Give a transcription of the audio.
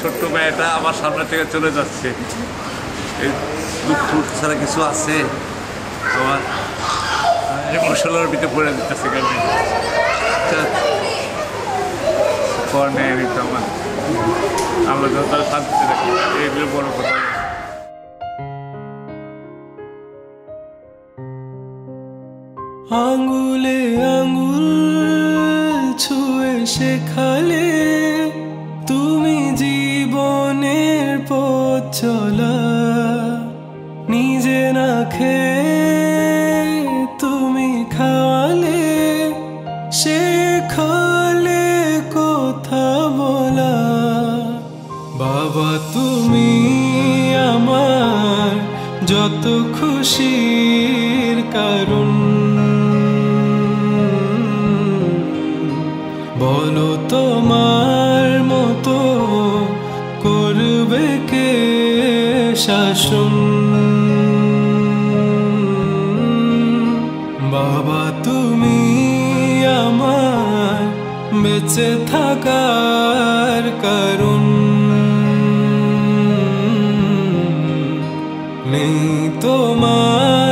ছোট্ট মেয়েটা আমার সামনে থেকে চলে যাচ্ছে। এই দুঃখ ছাড়া কিছু আছে? আমার ইমোশনাল ভিতরে পড়ে দিতেছে কেন পর নেয় নিত আমার আমরা যত শান্তিতে রাখি, এগুলো বড় কথা। আঙ্গুলে আঙ্গুল ছুঁয়ে শেখালে তুমি জীবনের পথ চলা, নিজে না খেয়ে তুমি খাওয়ালে, শেখালে কথা বলা। বাবা তুমি আমার যত খুশির কারণ, বলো তোমার মতো করবে কে শাসন। বাবা তুমি আমার বেঁচে থাকার কারণ, নেই তোমার